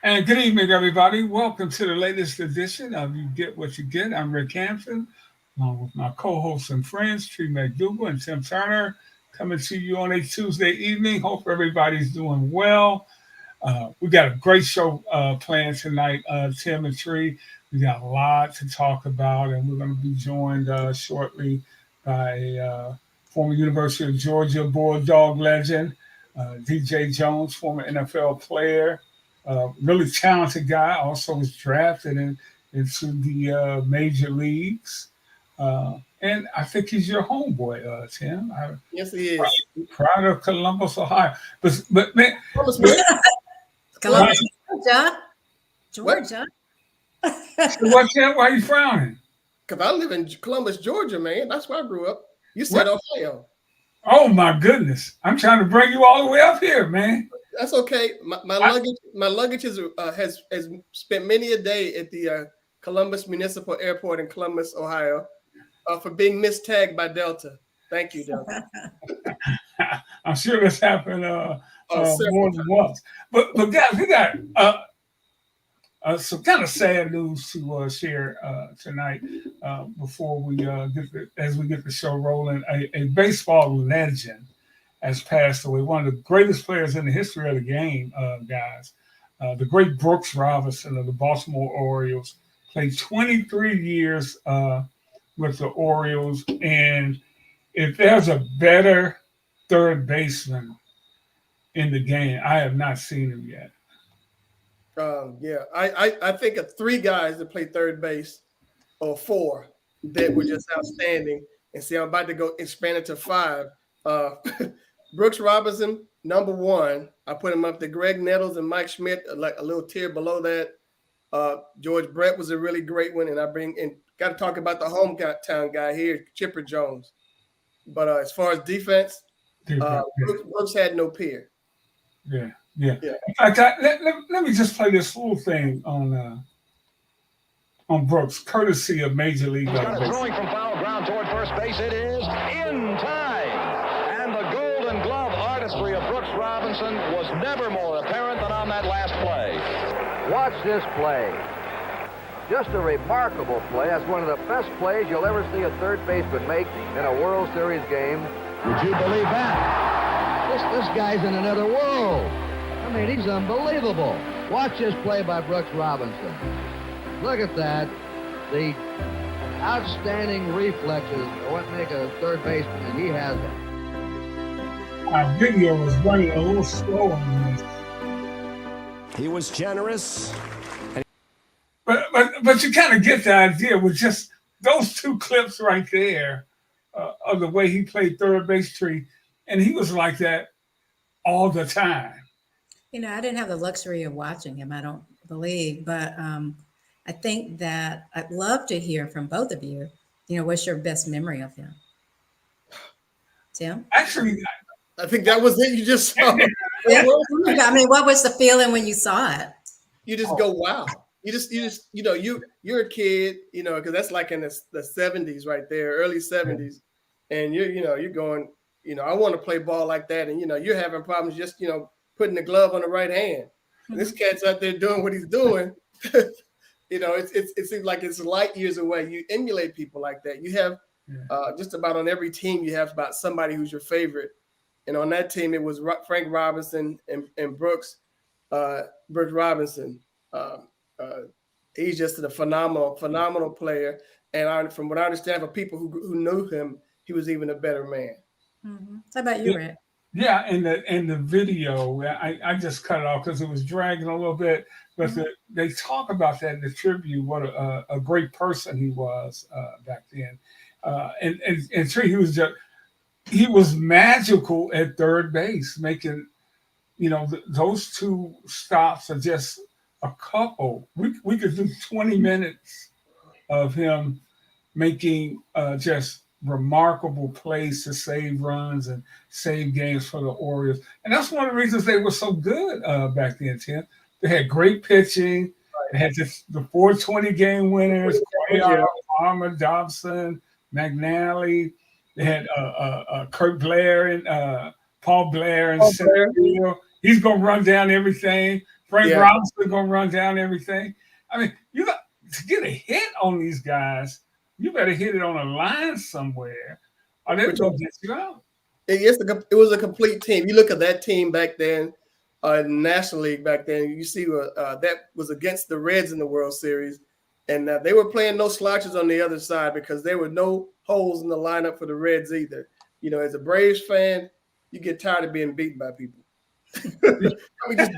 And good evening, everybody. Welcome to the latest edition of You Get What You Get. I'm Rick Hampton, along with my co-hosts and friends, Tree McDougal and Tim Turner, coming to you on a Tuesday evening. Hope everybody's doing well. We got a great show planned tonight, Tim and Tree. We got a lot to talk about, and we're going to be joined shortly by former University of Georgia Bulldog legend, DJ Jones, former NFL player. Really talented guy. Also was drafted into the major leagues. And I think he's your homeboy, Tim. Yes, he is. Proud of Columbus, Ohio. But man, Columbus, Georgia. What, Tim? Why are you frowning? Because I live in Columbus, Georgia, man. That's where I grew up. You said Ohio. Oh my goodness! I'm trying to bring you all the way up here, man. That's okay. My luggage has spent many a day at the Columbus Municipal Airport in Columbus, Ohio, for being mistagged by Delta. Thank you, Delta. I'm sure this happened more than once. But guys, we got some kind of sad news to share tonight before we as we get the show rolling. A baseball legend has passed away. One of the greatest players in the history of the game, guys. The great Brooks Robinson of the Baltimore Orioles played 23 years with the Orioles. And if there's a better third baseman in the game, I have not seen him yet. I think of three guys that played third base, or four, that were just outstanding. And see, I'm about to go expand it to five. Brooks Robinson, number one. I put him up to Greg Nettles and Mike Schmidt, like a little tier below that. George Brett was a really great one, and got to talk about the hometown guy here, Chipper Jones. But as far as defense, Brooks had no peer. Yeah. In fact, let me just play this little thing on Brooks, courtesy of Major League Baseball. Throwing from foul ground toward first base, it is in time. And the Golden Glove artistry of Brooks Robinson was never more apparent than on that last play. Watch this play. Just a remarkable play. That's one of the best plays you'll ever see a third baseman make in a World Series game. Would you believe that? This guy's in another world. I mean, he's unbelievable. Watch this play by Brooks Robinson. Look at that. The outstanding reflexes of what make a third baseman, and he has them. Our video was running a little slow on this. He was generous. But you kind of get the idea with just those two clips right there of the way he played third base, Tree, and he was like that all the time. You know, I didn't have the luxury of watching him, I don't believe, but I think that I'd love to hear from both of you. You know, what's your best memory of him? Tim? Actually, I think that was it. You just saw. I mean, what was the feeling when you saw it? You just go, wow. You just, you're a kid, because that's like in the 70s right there, early 70s. And you're going, I want to play ball like that. And, you're having problems just, putting the glove on the right hand. And this cat's out there doing what he's doing. It seems like it's light years away. You emulate people like that. You have just about on every team, you have about somebody who's your favorite. And on that team, it was Frank Robinson and Brooks Robinson. He's just a phenomenal player. And from what I understand, for people who knew him, he was even a better man. Mm-hmm. How about you, Rick? Yeah, in the video, I just cut it off because it was dragging a little bit. But they talk about that in the tribute. What a great person he was back then. And Tree, he was magical at third base, making those two stops are just a couple. We could do 20 minutes of him making just remarkable plays to save runs and save games for the Orioles. And that's one of the reasons they were so good back then, Tim. They had great pitching. They had the 420 game winners, Armour, Dobson, McNally. They had Kurt Blair and Paul Blair and center field. He's gonna run down everything. Frank Yeah. Robinson gonna run down everything. I mean, you got to get a hit on these guys. You better hit it on a line somewhere, or they're gonna get you out. It was a complete team. You look at that team back then, National League back then. You see that was against the Reds in the World Series, and they were playing no slouches on the other side because there were no holes in the lineup for the Reds either. You know, as a Braves fan, you get tired of being beaten by people. I mean, just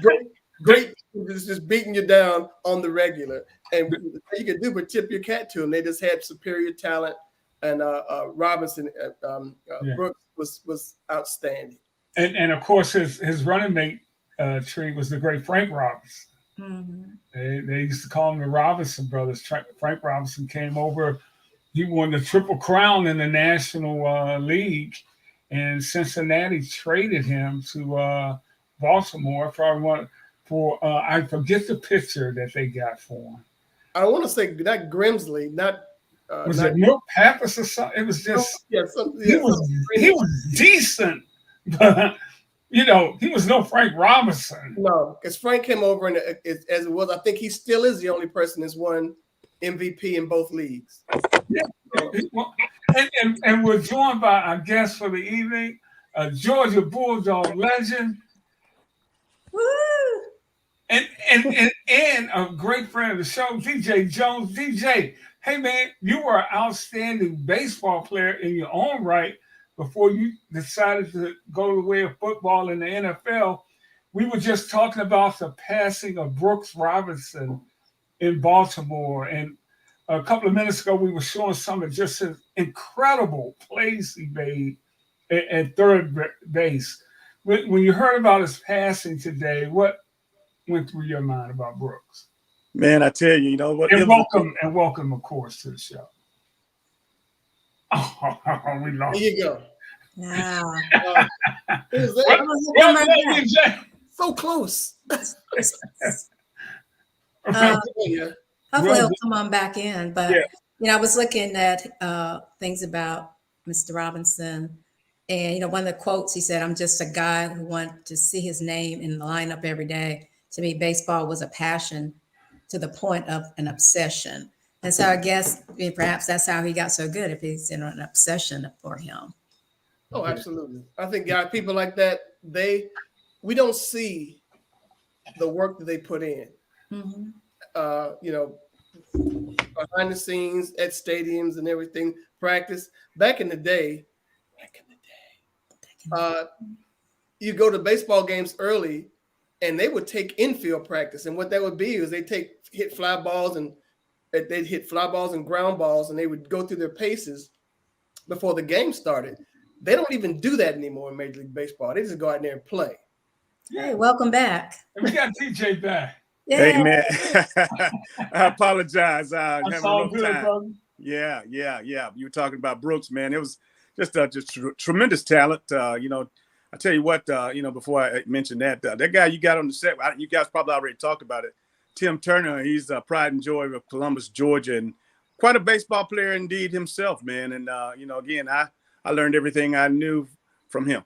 great, just beating you down on the regular, and you could do but tip your cat to them. They just had superior talent, and Robinson, Brooks was outstanding. And of course, his running mate tree was the great Frank Robinson. Mm-hmm. They used to call him the Robinson brothers. Frank Robinson came over. He won the Triple Crown in the National League, and Cincinnati traded him to Baltimore for I forget the pitcher that they got for him. I want to say not Grimsley, not was it Milt Pappas or something? It was just he was decent, but you know he was no Frank Robinson. No, because Frank came over and as it was, I think he still is the only person that's won MVP in both leagues. Yeah. And we're joined by our guest for the evening, a Georgia Bulldog legend. Woo! And a great friend of the show, DJ Jones. DJ, hey man, you were an outstanding baseball player in your own right before you decided to go the way of football in the NFL. We were just talking about the passing of Brooks Robinson in Baltimore, and a couple of minutes ago we were showing some of just his incredible plays he made at third base. When you heard about his passing today, what went through your mind about Brooks? Man, I tell you, you know what? And welcome, of course, to the show. Oh, we lost. There you go. Wow. So close. Hopefully he'll come on back in. But you know, I was looking at things about Mr. Robinson, and you know, one of the quotes he said, "I'm just a guy who wanted to see his name in the lineup every day. To me, baseball was a passion to the point of an obsession." And so I guess perhaps that's how he got so good, if he's in an obsession for him. Oh, absolutely. I think people like that, we don't see the work that they put in. Mm-hmm. You know, behind the scenes at stadiums and everything, practice. Back in the day, you go to baseball games early, and they would take infield practice, and what that would be is they'd hit fly balls and ground balls, and they would go through their paces before the game started. They don't even do that anymore in Major League Baseball. They just go out there and play. Hey, welcome back. And we got DJ back. Yeah. Hey man, I apologize. That's all good, brother. Yeah. You were talking about Brooks, man. It was just tremendous talent. You know, I tell you what. You know, before I mention that guy you got on the set, you guys probably already talked about it. Tim Turner. He's pride and joy of Columbus, Georgia, and quite a baseball player indeed himself, man. And you know, again, I learned everything I knew from him.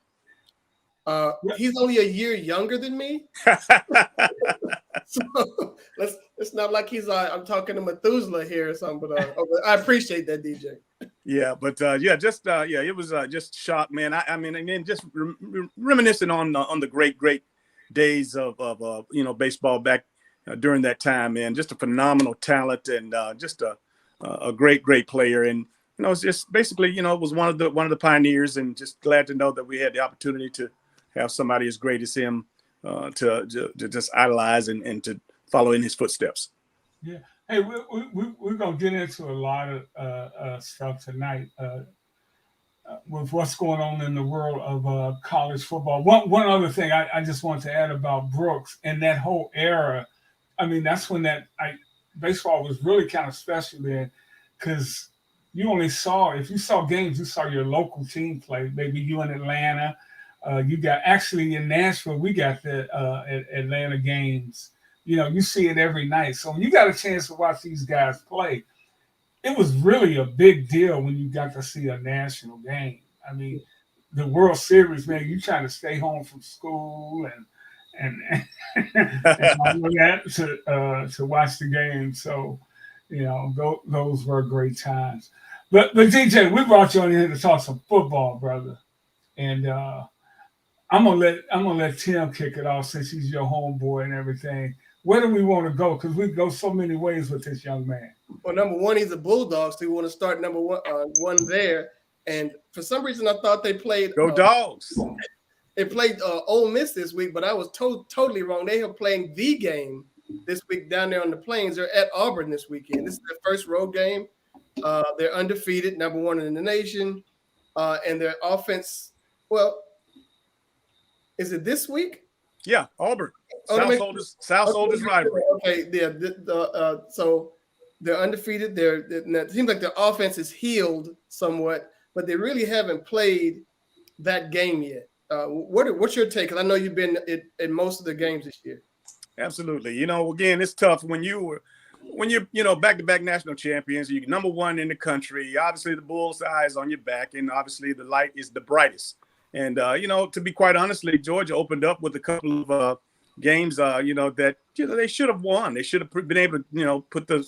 He's only a year younger than me. So it's not like I'm talking to Methuselah here or something, but I appreciate that, DJ. Yeah, but it was just shock, man. I mean, again, just reminiscing on the great days of you know, baseball back during that time, man. Just a phenomenal talent and just a great player, and you know, it's just basically, you know, was one of the pioneers, and just glad to know that we had the opportunity to have somebody as great as him to just idolize and to follow in his footsteps. Yeah. Hey, we're going to get into a lot of stuff tonight with what's going on in the world of college football. One other thing I just want to add about Brooks and that whole era. I mean, that's when baseball was really kind of special then, because you only if you saw games, you saw your local team play. Maybe you in Atlanta. You got actually in Nashville, we got the Atlanta games. You know, you see it every night. So when you got a chance to watch these guys play, it was really a big deal when you got to see a national game. I mean, the World Series, man, you trying to stay home from school and, and all of that to watch the game. So, those were great times. But DJ, we brought you on here to talk some football, brother, and I'm gonna let Tim kick it off since he's your homeboy and everything. Where do we want to go? Because we go so many ways with this young man. Well, number one, he's a Bulldog, so we want to start number one there. And for some reason, I thought they played Go Dogs. They played Ole Miss this week, but I was totally wrong. They are playing the game this week down there on the Plains. They're at Auburn this weekend. This is their first road game. They're undefeated, number one in the nation, and their offense. Well, is it this week? Yeah, Auburn. South Soldiers rivalry. Okay, yeah. So they're undefeated. It seems like their offense is healed somewhat, but they really haven't played that game yet. What's your take? Because I know you've been in most of the games this year. Absolutely. Again, it's tough when you're back-to-back national champions. You're number one in the country. Obviously, the bull's eye is on your back, and obviously the light is the brightest. And to be quite honestly, Georgia opened up with a couple of games, that they should have won. They should have been able to, put the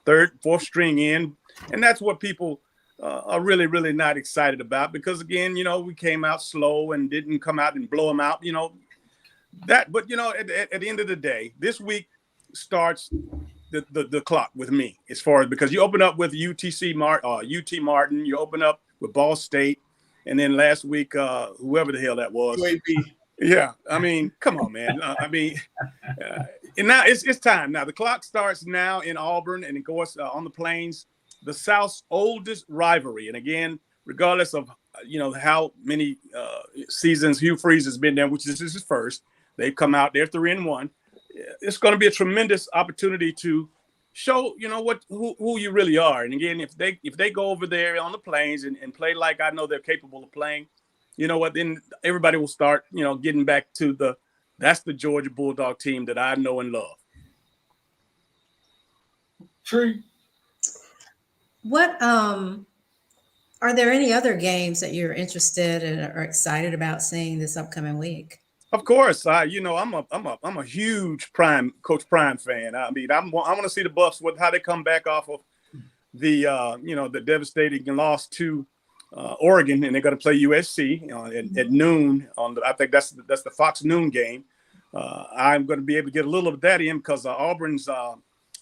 third, fourth string in, and that's what people are really, really not excited about because again, we came out slow and didn't come out and blow them out. But at the end of the day, this week starts the clock with me as far as because you open up with UT Martin, you open up with Ball State, and then last week, whoever the hell that was. UAB. Yeah, I mean, come on, man. And now it's time. Now the clock starts now in Auburn, and of course on the Plains, the South's oldest rivalry. And again, regardless of how many seasons Hugh Freeze has been there, which is his first, they've come out. They're 3-1. It's going to be a tremendous opportunity to show who you really are. And again, if they go over there on the Plains and play like I know they're capable of playing. Then everybody will start, getting back to that's the Georgia Bulldog team that I know and love. Tree. What are there any other games that you're interested in or excited about seeing this upcoming week? Of course, I'm a huge Coach Prime fan. I mean, I want to see the Buffs how they come back off of the devastating loss to Oregon, and they're going to play USC at noon I think that's the Fox noon game. I'm going to be able to get a little of that in because Auburn's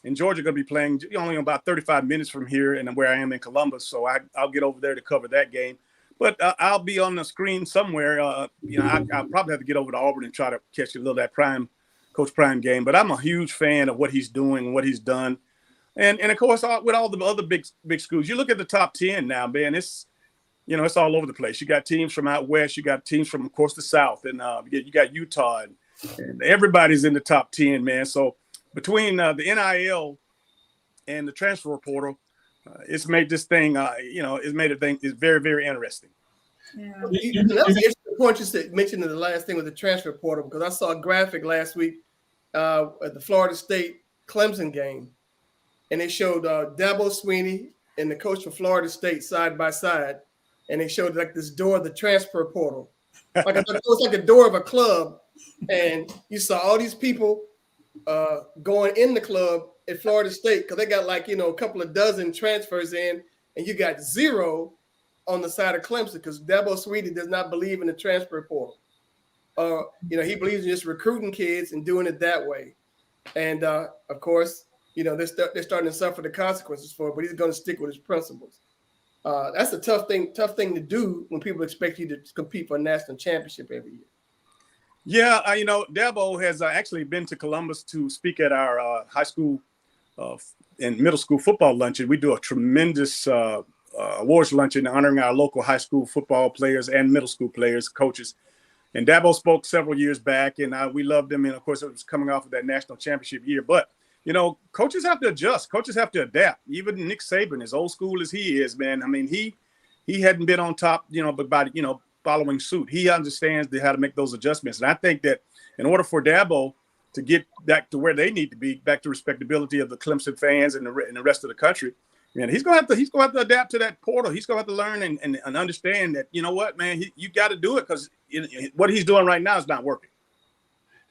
and Georgia are going to be playing only about 35 minutes from here and where I am in Columbus, so I'll get over there to cover that game. But I'll be on the screen somewhere. I'll probably have to get over to Auburn and try to catch a little of that Coach Prime game. But I'm a huge fan of what he's doing and what he's done, and of course with all the other big schools. You look at the top 10 now, man. It's it's all over the place. You got teams from out west. You got teams from, of course, the South, and you got Utah, and everybody's in the top 10, man. So between the NIL and the transfer portal, it's made this thing, it's very, very interesting. Yeah. That was an interesting point you mentioned in the last thing with the transfer portal, because I saw a graphic last week at the Florida State Clemson game, and they showed Dabo Swinney and the coach for Florida State side by side, and they showed like this door of the transfer portal. Like it was like a door of a club, and you saw all these people going in the club at Florida State because they got a couple of dozen transfers in, and you got 0 on the side of Clemson because Dabo Swinney does not believe in the transfer portal. He believes in just recruiting kids and doing it that way. And of course, they're starting to suffer the consequences for it, but he's going to stick with his principles. That's a tough thing to do when people expect you to compete for a national championship every year. Yeah, Dabo has actually been to Columbus to speak at our high school and middle school football luncheon. We do a tremendous awards luncheon honoring our local high school football players and middle school players, coaches. And Dabo spoke several years back, and we loved him. And of course, it was coming off of that national championship year. But coaches have to adjust. Coaches have to adapt. Even Nick Saban, as old school as he is, man. I mean, he hadn't been on top, but by following suit, he understands how to make those adjustments. And I think that in order for Dabo to get back to where they need to be, back to respectability of the Clemson fans and the rest of the country, man, he's gonna have to adapt to that portal. He's gonna have to learn and understand that you got to do it because what he's doing right now is not working.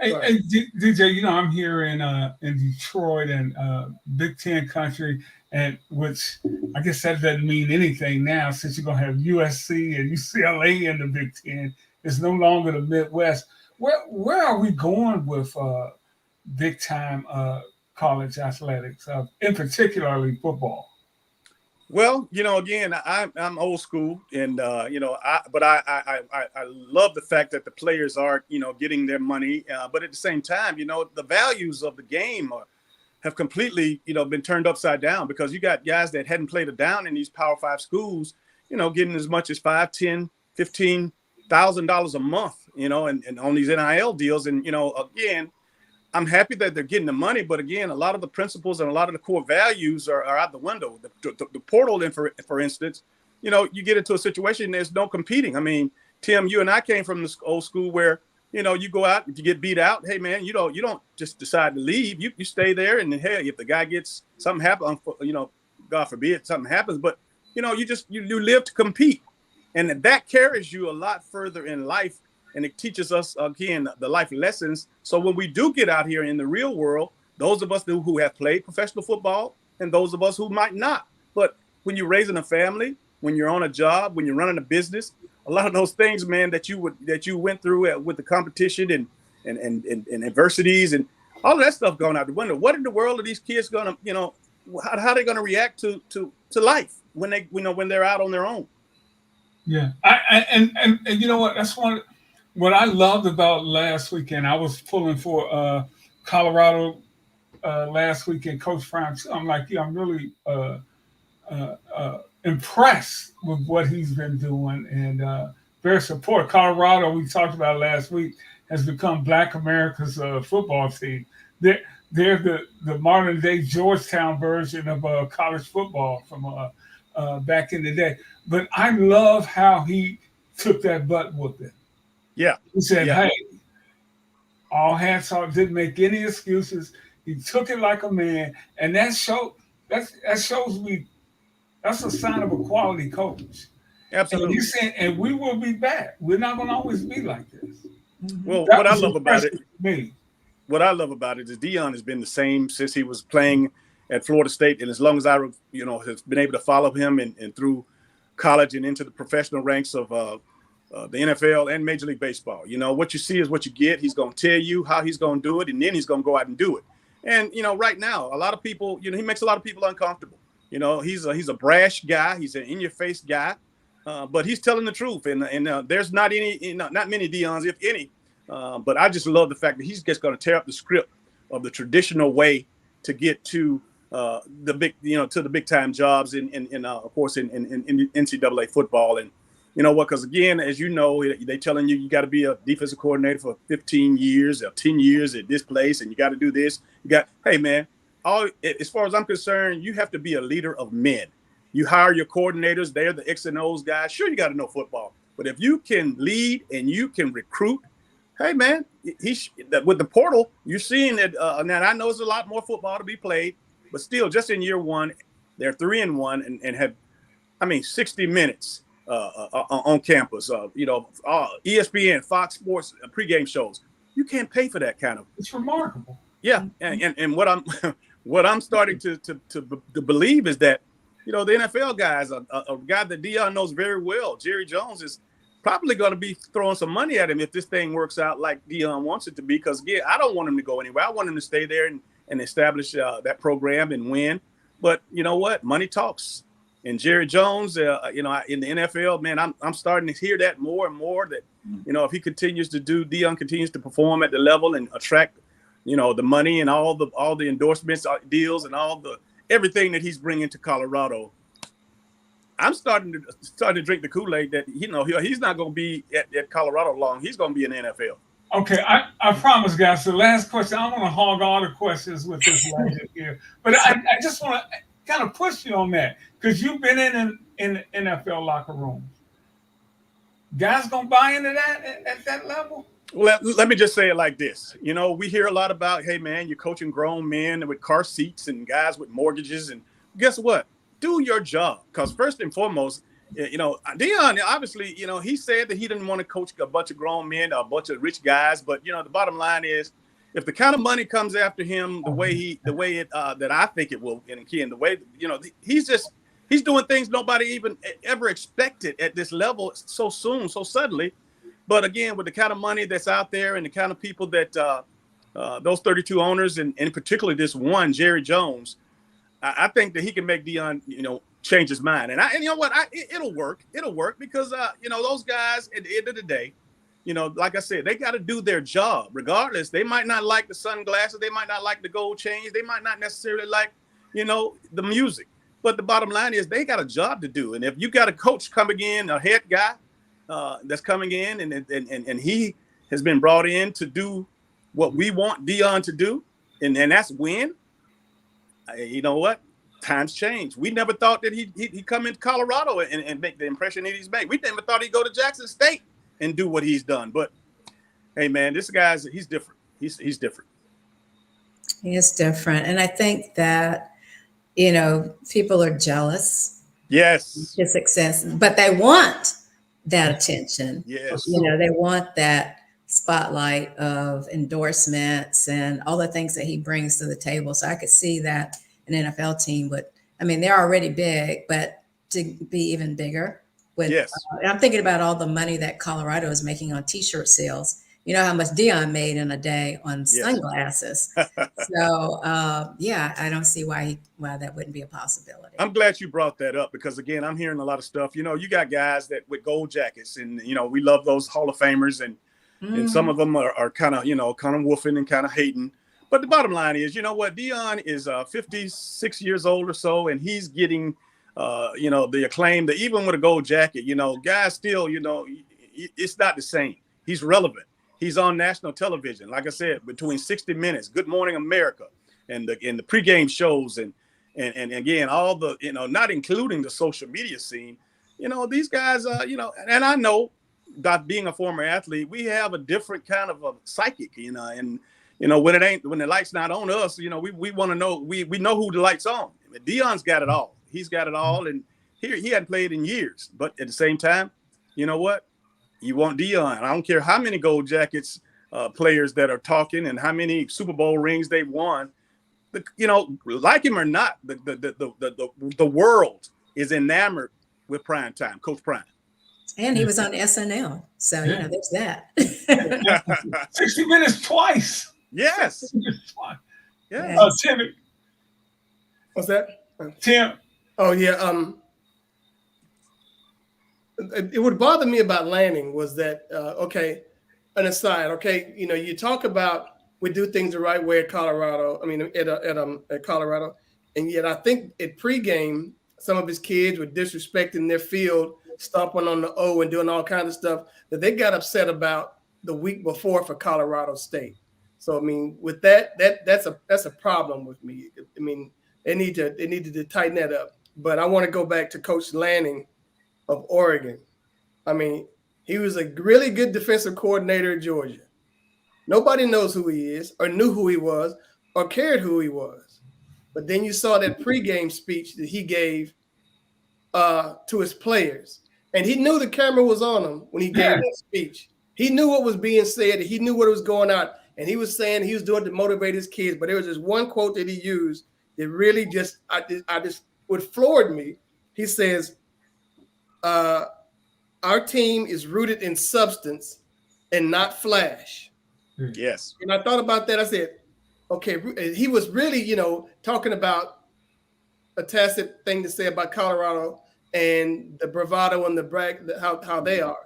Hey, DJ, I'm here in Detroit and Big Ten country, and which I guess that doesn't mean anything now since you're gonna have USC and UCLA in the Big Ten. It's no longer the Midwest. Where are we going with big time college athletics, in particularly football? Well, again, I'm old school, and but I love the fact that the players are getting their money, but at the same time, the values of the game have completely been turned upside down, because you got guys that hadn't played a down in these Power 5 schools, getting as much as $5, $10, $15,000 a month, and on these NIL deals, and again, I'm happy that they're getting the money, but again, a lot of the principles and a lot of the core values are out the window. The portal, for instance, you get into a situation, there's no competing. I mean, Tim, you and I came from this old school where, you go out, if you get beat out, hey man, you don't just decide to leave. You stay there, and then, hey, if the guy gets something happen, God forbid something happens, but you live to compete, and that carries you a lot further in life. And it teaches us, again, the life lessons. So when we do get out here in the real world, those of us who have played professional football and those of us who might not. But when you're raising a family, when you're on a job, when you're running a business, a lot of those things, man, that you went through with the competition and adversities and all of that stuff going out the window. What in the world are these kids going to, how are they going to react to life when they're out on their own? Yeah. And you know what? That's what I loved about last weekend. I was pulling for Colorado last weekend, Coach Brown. I'm like, I'm really impressed with what he's been doing, and very support. Colorado, we talked about last week, has become Black America's football team. They're the modern day Georgetown version of college football from back in the day. But I love how he took that butt whooping. Yeah. He said, hey, all hands on, didn't make any excuses. He took it like a man. And that shows me that's a sign of a quality coach. Absolutely. And we will be back. We're not going to always be like this. Well, what I love about it is Deion has been the same since he was playing at Florida State. And as long as I, has been able to follow him and through college and into the professional ranks of the NFL and Major League Baseball. What you see is what you get. He's going to tell you how he's going to do it, and then he's going to go out and do it. And, right now, a lot of people, he makes a lot of people uncomfortable. He's a brash guy. He's an in-your-face guy, but he's telling the truth. And there's not many Deions, if any. But I just love the fact that he's just going to tear up the script of the traditional way to get to the big time jobs of course in NCAA football. And because again, as they telling you got to be a defensive coordinator for 15 years or 10 years at this place, and you got to do this. Hey man, as far as I'm concerned, you have to be a leader of men. You hire your coordinators; they're the X and O's guys. Sure, you got to know football, but if you can lead and you can recruit, hey man, with the portal, you're seeing that. Now I know there's a lot more football to be played, but still, just in year one, they're 3-1 and have, 60 minutes. On campus, ESPN, Fox Sports pregame shows. You can't pay for that kind of. It's remarkable. Yeah, and what I'm starting to believe is that the NFL guys, a guy that Deion knows very well, Jerry Jones, is probably going to be throwing some money at him if this thing works out like Deion wants it to be. Because I don't want him to go anywhere. I want him to stay there and establish that program and win. But you know what? Money talks. And Jerry Jones, in the NFL, man, I'm starting to hear that more and more. That if he continues to Deion continues to perform at the level and attract, the money and all the endorsements, deals, and everything that he's bringing to Colorado. I'm starting to drink the Kool-Aid that he's not going to be at Colorado long. He's going to be in the NFL. Okay, I promise, guys. The last question. I want to hog all the questions with this legend here, but I just want to kind of push you on that, because you've been in the NFL locker room. Guys gonna buy into that at that level? Well, let me just say it like this. We hear a lot about, hey man, you're coaching grown men with car seats and guys with mortgages, and guess what? Do your job, because first and foremost, You know, Dion, obviously, you know, he said that he didn't want to coach a bunch of grown men or a bunch of rich guys. But, you know, the bottom line is, if the kind of money comes after him that I think it will, and again, the way, you know, he's doing things nobody even ever expected at this level so soon, so suddenly. But again, with the kind of money that's out there and the kind of people that those 32 owners, and in particular this one, Jerry Jones, I think that he can make Dion, you know, change his mind. And you know what, it'll work. It'll work because, you know, those guys at the end of the day, you know, like I said, they got to do their job regardless. They might not like the sunglasses. They might not like the gold chains. They might not necessarily like, you know, the music. But the bottom line is they got a job to do. And if you got a coach coming in, a head guy that's coming in, and he has been brought in to do what we want Dion to do, and that's win, you know what? Times change. We never thought that he'd come into Colorado and make the impression that he's made. We never thought he'd go to Jackson State and do what he's done. But hey, man, this guy's he's different. He's different. He is different, and I think that, you know, people are jealous. Yes. His success, but they want that attention. Yes. You know, they want that spotlight of endorsements and all the things that he brings to the table. So I could see that an NFL team would, I mean, they're already big, but to be even bigger with, yes. I'm thinking about all the money that Colorado is making on t-shirt sales. You know how much Dion made in a day on sunglasses. So yeah, I don't see why that wouldn't be a possibility. I'm glad you brought that up because again, I'm hearing a lot of stuff. You know, you got guys that with gold jackets, and you know, we love those Hall of Famers, and some of them are kind of, you know, kind of woofing and kind of hating. But the bottom line is, you know what, Dion is 56 years old or so, and he's getting, you know, the acclaim that even with a gold jacket, you know, guys still, you know, it's not the same. He's relevant. He's on national television, like I said, between 60 Minutes, Good Morning America, and the pregame shows, and again, all the, you know, not including the social media scene. You know, these guys, you know, and I know that being a former athlete, we have a different kind of a psychic, you know, and you know, when the light's not on us, you know, we want to know, we know who the light's on. I mean, Dion's got it all. He's got it all, and he hadn't played in years, but at the same time, you know what? You want Dion. I don't care how many gold jackets players that are talking and how many Super Bowl rings they've won. You know, like him or not, the world is enamored with Prime Time, Coach Prime. And he was on SNL, so you know, there's that. 60 Minutes twice. Yes. Yeah. Tim. What's that? Tim. Oh yeah. It would bother me about Lanning was that okay, an aside. Okay, you know, you talk about we do things the right way at Colorado. I mean, at Colorado, and yet I think at pregame, some of his kids were disrespecting their field, stomping on the O and doing all kinds of stuff that they got upset about the week before for Colorado State. So I mean, with that's a problem with me. I mean, they needed to tighten that up. But I want to go back to Coach Lanning of Oregon. I mean, he was a really good defensive coordinator at Georgia. Nobody knows who he is or knew who he was or cared who he was. But then you saw that pregame speech that he gave to his players. And he knew the camera was on him when he gave that speech. He knew what was being said. He knew what was going on. And he was saying he was doing it to motivate his kids. But there was this one quote that he used that really just what floored me. He says, our team is rooted in substance and not flash. Yes. And I thought about that. I said, okay, he was really, you know, talking about a tacit thing to say about Colorado and the bravado and the brag, how they are.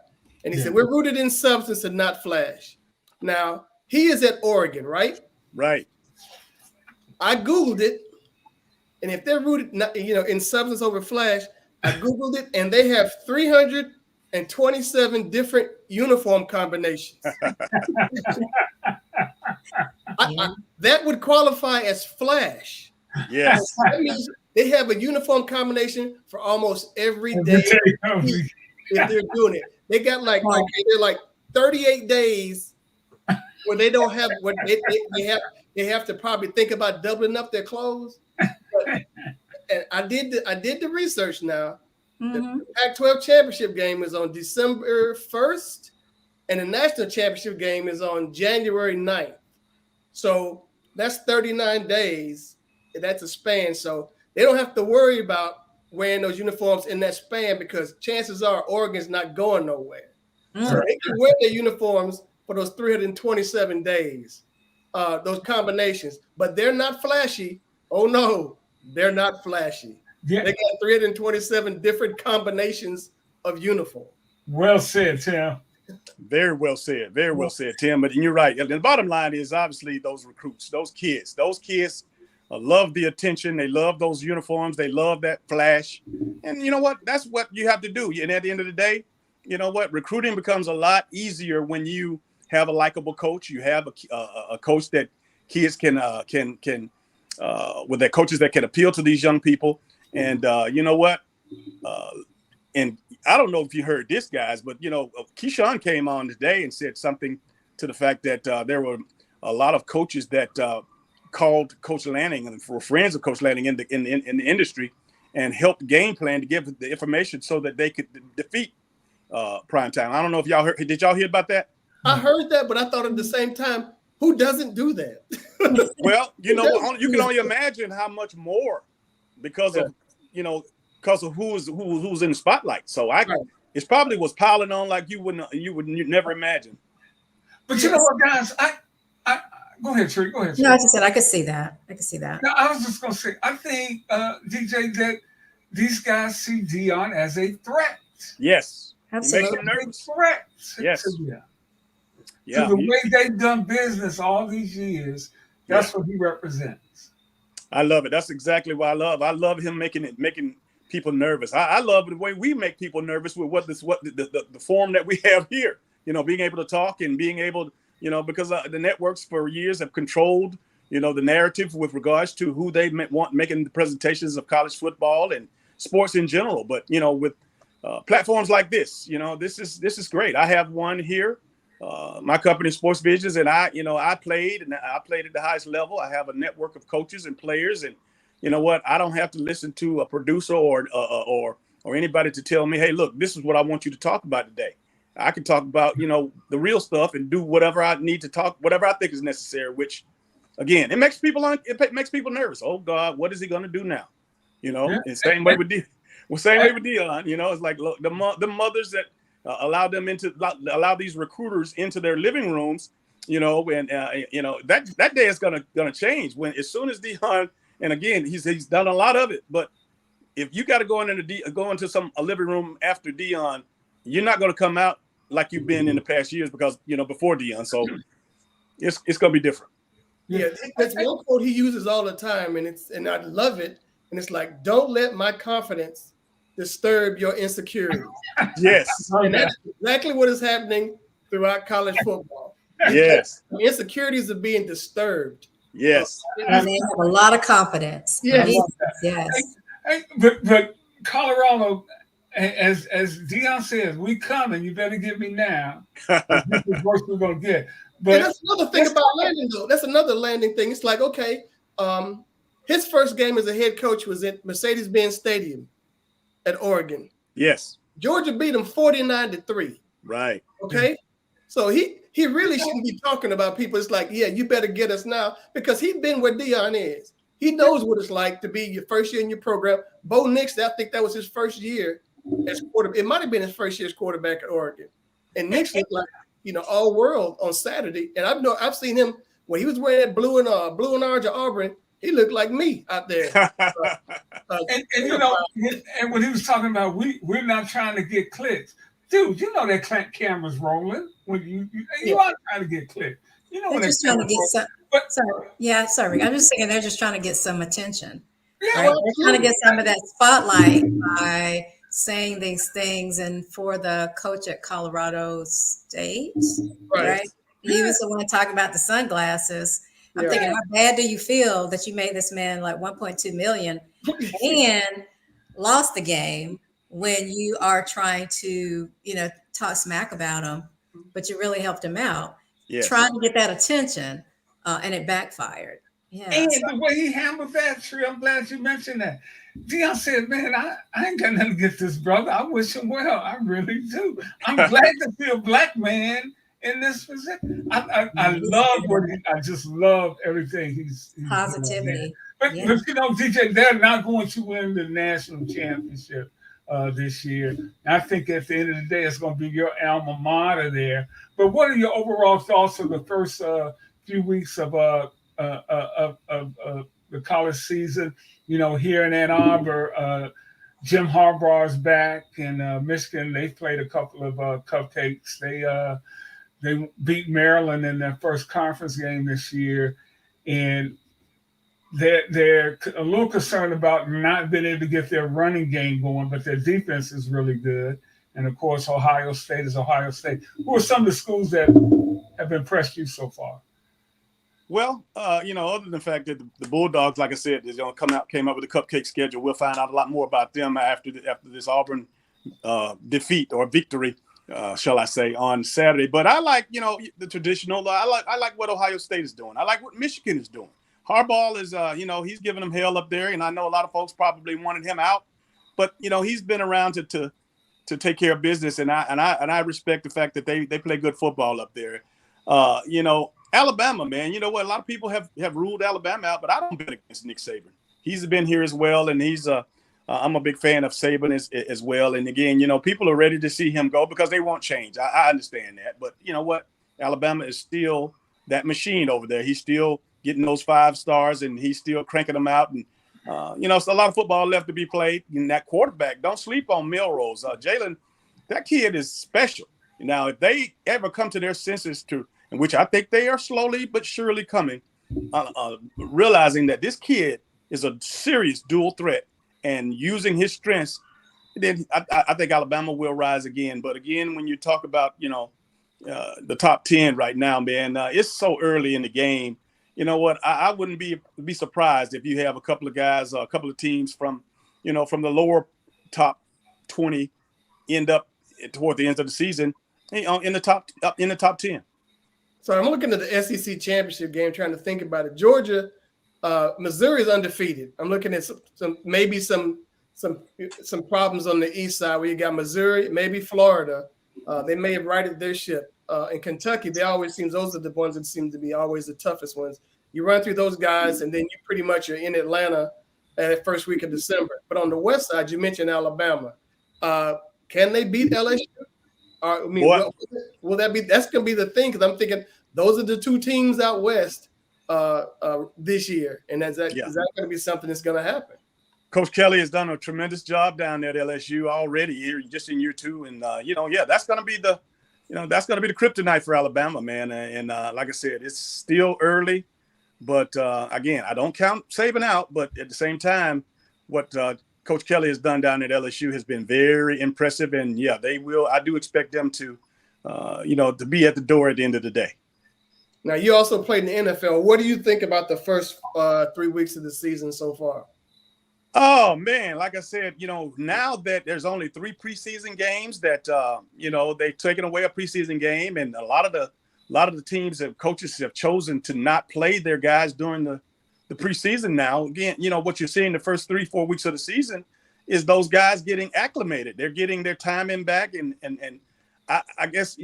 And he said, we're rooted in substance and not flash. Now, he is at Oregon, right? Right. I Googled it. And if they're rooted, you know, in substance over flash, I Googled it, and they have 327 different uniform combinations. That would qualify as flash. Yes. That means they have a uniform combination for almost every day if they're doing it. They got like, they're like 38 days where they don't have, where they have to probably think about doubling up their clothes. But, and I did the research now. Mhm. The Pac-12 championship game is on December 1st, and the national championship game is on January 9th. So that's 39 days. That's a span. So they don't have to worry about wearing those uniforms in that span because chances are Oregon's not going nowhere. So they can wear their uniforms for those 327 days, those combinations, but they're not flashy. Oh no, they're not flashy. Yeah. They got 327 different combinations of uniform. Well said, Tim. Very well said. Very well said, Tim. But you're right. And the bottom line is obviously those recruits, those kids love the attention. They love those uniforms. They love that flash. And you know what? That's what you have to do. And at the end of the day, you know what? Recruiting becomes a lot easier when you have a likable coach. You have a coach that kids can with their coaches that can appeal to these young people. And you know what? And I don't know if you heard this, guys, but, you know, Keyshawn came on today and said something to the fact that there were a lot of coaches that called Coach Lanning and were friends of Coach Lanning in the industry and helped game plan to give the information so that they could defeat Primetime. I don't know if y'all heard. Did y'all hear about that? I heard that, but I thought at the same time, who doesn't do that? Well, you know, you can only imagine how much more because of, you know, because of who's in the spotlight. So it probably was piling on like you would never imagine. But you know what, guys? I go ahead, Tree. Go ahead. Tree. No, I just said I could see that. No, I was just gonna say, I think DJ that these guys see Dion as a threat. Yes, Absolutely. He makes them nervous. Threat. Yes. To the way they've done business all these years. That's what he represents. I love it. That's exactly what I love. I love him making people nervous. I love the way we make people nervous with the form that we have here. You know, being able to talk and being able, you know, because the networks for years have controlled, you know, the narrative with regards to who they want making the presentations of college football and sports in general. But, you know, with platforms like this, you know, this is great. I have one here, my company, Sports Visions, and I played at the highest level. I have a network of coaches and players, and you know what? I don't have to listen to a producer or anybody to tell me, hey, look, this is what I want you to talk about today. I can talk about, you know, the real stuff and do whatever I need to talk, whatever I think is necessary, which again, it makes people nervous. Oh God, what is he going to do now? You know, and same way with Dion, you know, it's like, look, the mothers that allow these recruiters into their living rooms, you know, and you know, that day is going to change as soon as Dion. And again, he's done a lot of it, but if you got to go into a living room after Dion, you're not going to come out like you've been in the past years because, you know, before Dion. So it's going to be different. Yeah, that's one quote he uses all the time, and I love it. And it's like, don't let my confidence disturb your insecurity. Yes, and that's exactly what is happening throughout college football. Yes, the insecurities are being disturbed. Yes, And they have a lot of confidence. Yes. Yes. But Colorado, as Dion says, we coming. You better get me now. This is worse we're gonna get. But that's another thing about landing, though. That's another landing thing. It's like, okay, his first game as a head coach was at Mercedes-Benz Stadium at Oregon. Yes. Georgia beat him 49-3. Right. Okay. So he really shouldn't be talking about people. It's like, yeah, you better get us now because he's been where Dion is. He knows what it's like to be your first year in your program. Bo Nix, I think that was his first year as quarterback. It might have been his first year as quarterback at Oregon. And Nix looked like, you know, all world on Saturday. And I've seen him when he was wearing that blue and orange at Auburn. He looked like me out there. and you know, and when he was talking about we're not trying to get clicks, dude. You know that camera's rolling when you are trying to get clicks. You know, they're just trying to get some. Sorry. I'm just saying they're just trying to get some attention. Yeah, right? They're trying to get some of that spotlight by saying these things. And for the coach at Colorado State, right? He was the one talking about the sunglasses. I'm thinking, how bad do you feel that you made this man like 1.2 million and lost the game when you are trying to, you know, talk smack about him, but you really helped him out, trying to get that attention, and it backfired. Yeah. And the way he handled that, Tree, I'm glad you mentioned that. Dion said, man, I ain't got nothing against this brother. I wish him well. I really do. I'm glad to see a black man in this position. I love I just love everything he's Positivity. doing, Yeah. but you know, DJ, they're not going to win the national championship this year. And I think at the end of the day, it's going to be your alma mater there. But what are your overall thoughts of the first few weeks of the college season? You know, here in Ann Arbor, Jim Harbaugh's back, and Michigan, they've played a couple of cupcakes. They beat Maryland in their first conference game this year, and they're a little concerned about not being able to get their running game going, but their defense is really good. And of course, Ohio State is Ohio State. Who are some of the schools that have impressed you so far? Well, you know, other than the fact that the Bulldogs, like I said, is going to came up with a cupcake schedule. We'll find out a lot more about them after this Auburn defeat or victory, shall I say, on Saturday. But I like, you know, the traditional. I like what Ohio State is doing. I like what Michigan is doing. Harbaugh is, you know, he's giving them hell up there, and I know a lot of folks probably wanted him out, but you know, he's been around to take care of business, and I respect the fact that they play good football up there. You know, Alabama, man, you know what? A lot of people have ruled Alabama out, but I don't bet against Nick Saban. He's been here as well, and I'm a big fan of Saban as well. And again, you know, people are ready to see him go because they want change. I understand that, but you know what? Alabama is still that machine over there. He's still getting those 5 stars, and he's still cranking them out. And you know, it's a lot of football left to be played. And that quarterback, don't sleep on Melrose. Jalen, that kid is special. Now, if they ever come to their senses in which I think they are slowly but surely coming, realizing that this kid is a serious dual threat and using his strengths, then I think Alabama will rise again. But again, when you talk about, you know, the top 10 right now, man, it's so early in the game. You know what? I wouldn't be surprised if you have a couple of guys, a couple of teams from the lower top 20 end up toward the end of the season in the top 10. So I'm looking at the SEC championship game, trying to think about it. Georgia, Missouri is undefeated. I'm looking at some problems on the east side where you got Missouri, maybe Florida. They may have righted their ship. In Kentucky, those are the ones that seem to be always the toughest ones. You run through those guys, and then you pretty much are in Atlanta at the first week of December. But on the west side, you mentioned Alabama. Can they beat LSU? I mean, will that be? That's going to be the thing, because I'm thinking those are the 2 teams out west this year, and is that going to be something that's going to happen? Coach Kelly has done a tremendous job down there at LSU already here, just in year 2, and that's going to be the kryptonite for Alabama, man. And like I said, it's still early, but again, I don't count Saban out, but at the same time, what Coach Kelly has done down at LSU has been very impressive, and they will. I do expect them to, to be at the door at the end of the day. Now, you also played in the NFL. What do you think about the first 3 weeks of the season so far? Oh, man, like I said, now that there's only 3 preseason games that, they've taken away a preseason game, and a lot of the teams and coaches have chosen to not play their guys during the preseason now. Again, what you're seeing the first 3-4 weeks of the season is those guys getting acclimated. They're getting their time in back. And I guess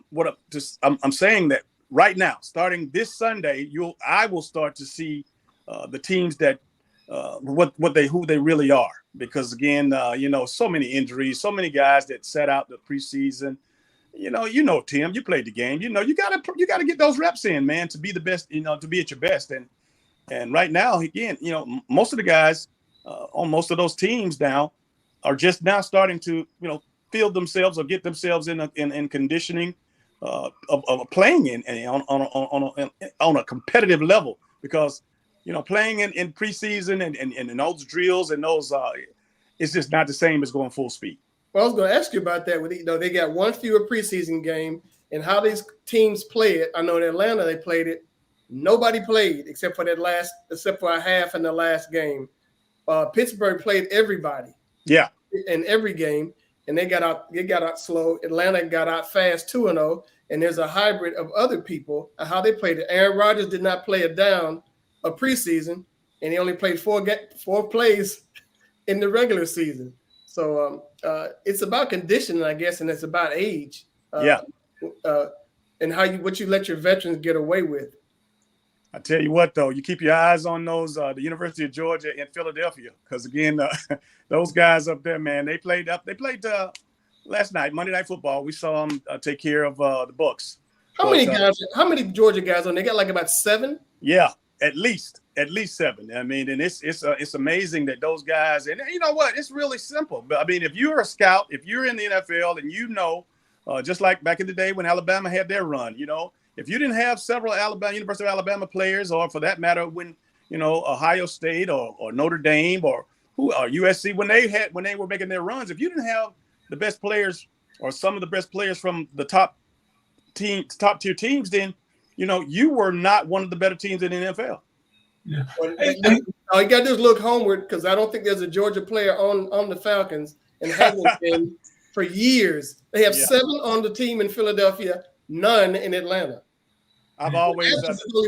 what I'm saying that right now, starting this Sunday, I will start to see the teams that, who they really are, because again, so many injuries, so many guys that sat out the preseason. Tim, you played the game. You gotta get those reps in, man, to be the best. To be at your best. And right now, again, most of the guys on most of those teams now are just now starting to field themselves or get themselves in conditioning of playing on a competitive level, because playing in preseason and those drills and those, it's just not the same as going full speed. Well, I was going to ask you about that. They got one fewer preseason game, and how these teams play it. I know in Atlanta they played it. Nobody played except for a half in the last game. Pittsburgh played everybody. Yeah. In every game, and they got out slow. Atlanta got out fast 2-0, and there's a hybrid of other people how they played it. Aaron Rodgers did not play it down of preseason, and he only played four plays in the regular season. So it's about conditioning, I guess, and it's about age. And what you let your veterans get away with. I tell you what, though, you keep your eyes on those, the University of Georgia in Philadelphia, because again, those guys up there, man, they played last night, Monday Night Football. We saw them take care of the Bucks. How many Georgia guys on? They got like about 7. Yeah, at least 7. I mean, and it's amazing that those guys. And you know what? It's really simple. But I mean, if you're a scout, if you're in the NFL, and just like back in the day when Alabama had their run, if you didn't have several University of Alabama players, or for that matter, when Ohio State or Notre Dame or USC, when they were making their runs, if you didn't have the best players or some of the best players from the top tier teams, then you were not one of the better teams in the NFL. Yeah. All you got to do is look homeward, because I don't think there's a Georgia player on the Falcons, and hasn't been for years. They have 7 on the team in Philadelphia, none in Atlanta. I've always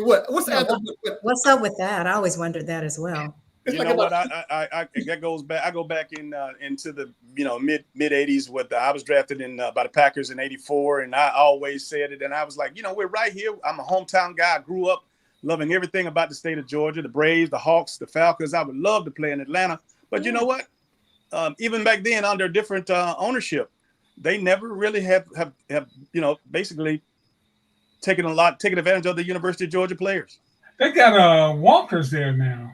what's up with that? I always wondered that as well. What? That goes back. I go back into the mid '80s. I was drafted by the Packers in '84, and I always said it. And I was like, we're right here. I'm a hometown guy. I grew up loving everything about the state of Georgia, the Braves, the Hawks, the Falcons. I would love to play in Atlanta. But you know what? Even back then, under different ownership, they never really have basically taken advantage of the University of Georgia players. They got Walker's there now.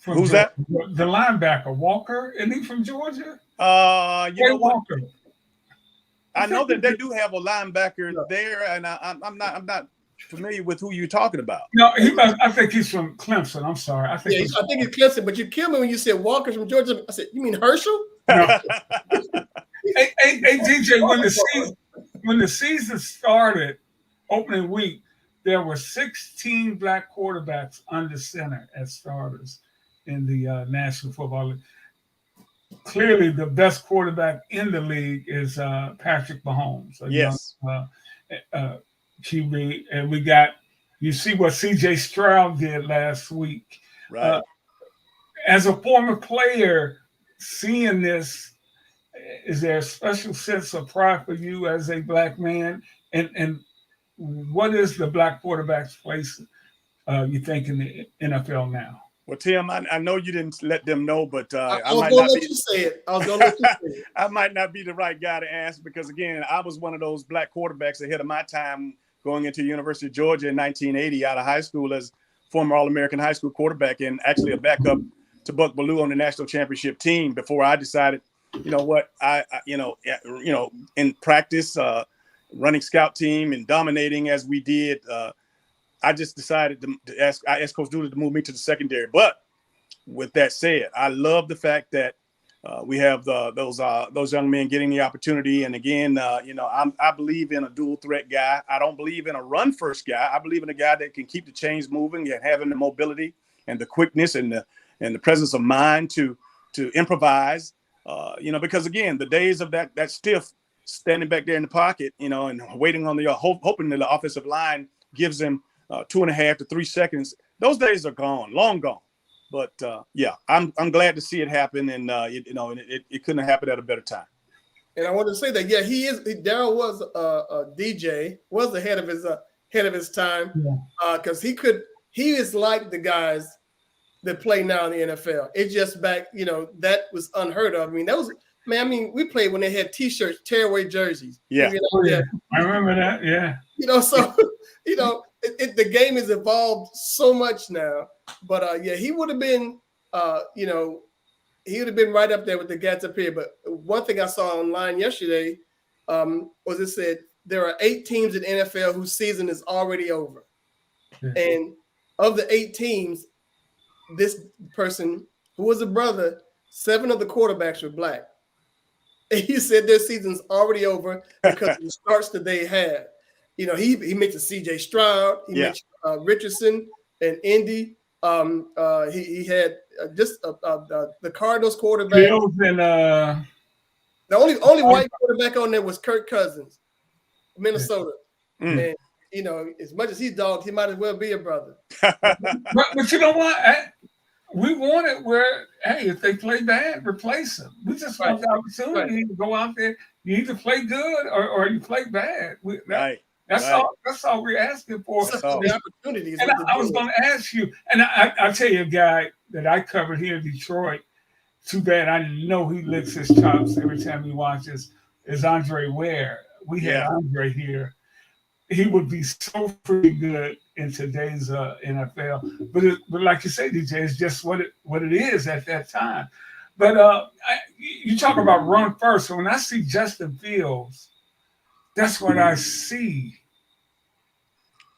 Who's that? The linebacker, Walker. Isn't he from Georgia? Walker. I know that they do have a linebacker there, and I'm not familiar with who you're talking about. No, I think he's from Clemson. I'm sorry. I think he's Clemson, but you killed me when you said Walker's from Georgia. I said, you mean Herschel? No. hey, DJ, when the season started, opening week, there were 16 black quarterbacks under center as starters in the National Football League. Clearly, the best quarterback in the league is Patrick Mahomes. Yes. QB, and you see what C.J. Stroud did last week. Right. As a former player, seeing this, is there a special sense of pride for you as a black man? And what is the black quarterback's place, you think, in the NFL now? Well, Tim, I know you didn't let them know, but I was going to let you say it. I might not be the right guy to ask, because, again, I was one of those black quarterbacks ahead of my time going into University of Georgia in 1980 out of high school as former All-American high school quarterback, and actually a backup to Buck Bellew on the national championship team before I decided, in practice, running scout team and dominating as we did, I just decided to ask Coach Dooley to move me to the secondary. But with that said, I love the fact that we have those young men getting the opportunity. And again, I believe in a dual threat guy. I don't believe in a run first guy. I believe in a guy that can keep the chains moving and having the mobility and the quickness and the presence of mind to improvise. Because again, the days of that stiff standing back there in the pocket, and waiting on hoping that the offensive line gives him 2.5 to 3 seconds. Those days are gone, long gone. But I'm glad to see it happen, and it couldn't have happened at a better time. And I want to say that Darryl was a DJ, was ahead of his time, because he is like the guys that play now in the NFL. It's just back, that was unheard of. I mean, we played when they had T-shirts, tearaway jerseys. Yeah, I remember that. Yeah, the game has evolved so much now. But he would have been, he would have been right up there with the guys up here. But one thing I saw online yesterday was it said there are 8 teams in NFL whose season is already over, and of the 8 teams, this person who was a brother, 7 of the quarterbacks were black. And he said their season's already over because of the starts that they had. He mentioned C.J. Stroud, he mentioned Richardson and Indy. He had the Cardinals quarterback. And, the only white quarterback on there was Kirk Cousins, Minnesota. And you know, as much as he's dogged, he might as well be a brother. But you know what? We want it where, hey, if they play bad, replace them. We just want the opportunity to go out there. You either play good or you play bad. That's all we're asking for. The opportunities. And I was going to ask you, and I'll tell you a guy that I covered here in Detroit. Too bad I know he licks his chops every time he watches. Is Andre Ware. We had Andre here. He would be so pretty good in today's NFL. But like you say, DJ, it's just what it is at that time. But you talk about run first. So when I see Justin Fields, that's what I see.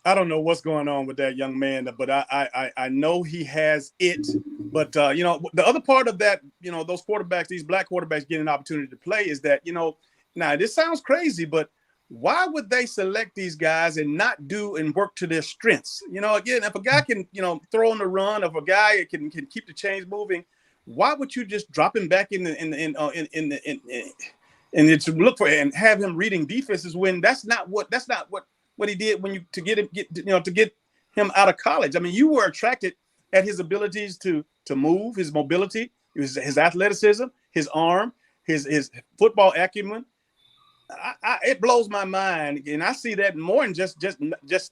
I don't know what's going on with that young man, but I know he has it. But, you know, the other part of that, you know, those quarterbacks, these black quarterbacks getting an opportunity to play is that, you know, now this sounds crazy, but why would they select these guys and not do and work to their strengths? You know, again, if a guy can, you know, throw on the run, if a guy can keep the chains moving, why would you just drop him back and to look for and have him reading defenses when that's not what he did to get him out of college? I mean, you were attracted at his abilities to move, his mobility, his athleticism, his arm, his football acumen. It blows my mind, and I see that more than just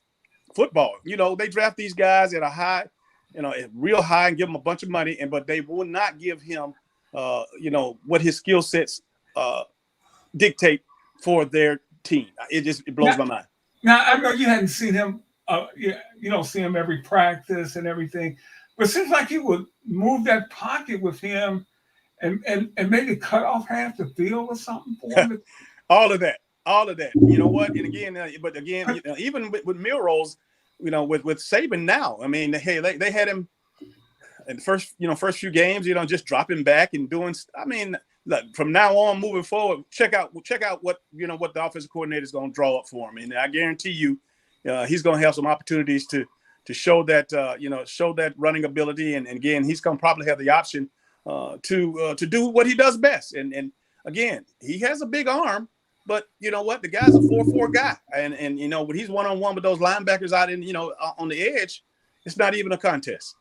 football. You know, they draft these guys at a high, you know, real high, and give them a bunch of money, but they will not give him, you know, what his skill sets dictate for their team. It blows my mind. Now I know you hadn't seen him. You don't see him every practice and everything, but it seems like you would move that pocket with him, and maybe cut off half the field or something for him. All of that. You know what? And again, you know, even with Milrose, you know, with Saban now, I mean, hey, they had him in the first few games, you know, just dropping back and doing. I mean, look, from now on, moving forward, check out what the offensive coordinator is going to draw up for him, and I guarantee you, he's going to have some opportunities to show that show that running ability, and again, he's going to probably have the option to do what he does best, and again, he has a big arm. But you know what? The guy's a 4-4 guy, and you know when he's one-on-one with those linebackers out in on the edge, it's not even a contest.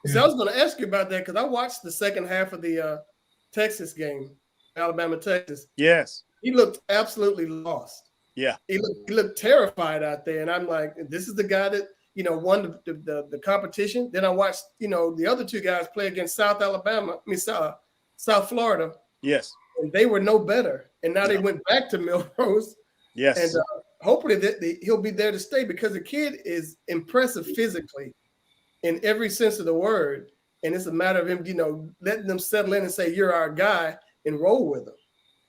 So I was going to ask you about that because I watched the second half of the Texas game, Alabama-Texas. Yes, he looked absolutely lost. Yeah, he looked terrified out there, and I'm like, this is the guy that won the competition. Then I watched the other two guys play against South Florida. Yes. And they were no better, and now they went back to Milrose. Yes, and hopefully he'll be there to stay because the kid is impressive physically, in every sense of the word. And it's a matter of him, letting them settle in and say, "You're our guy," and roll with him.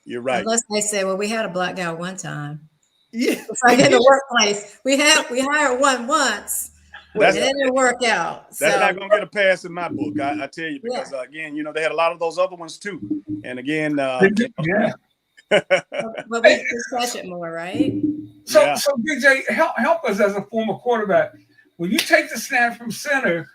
You're right. Unless they say, "Well, we had a black guy one time." Yeah, it's like in the workplace, we hired one once. It didn't work out. That's not going to get a pass in my book. I tell you, because again, they had a lot of those other ones too. And again, but we can catch it more, right? So DJ, help us as a former quarterback. When you take the snap from center,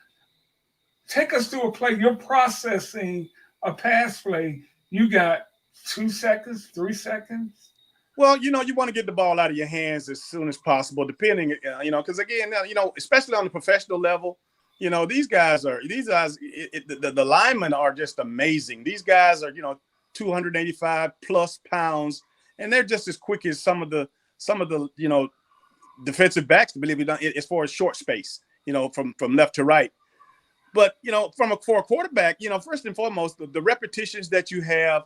take us through a play. You're processing a pass play. You got 2 seconds, 3 seconds. Well, you want to get the ball out of your hands as soon as possible, depending, because again, especially on the professional level, the linemen are just amazing. These guys are, 285 plus pounds, and they're just as quick as some of the defensive backs, believe it or not, as far as short space, from left to right. But, for a quarterback, first and foremost, the repetitions that you have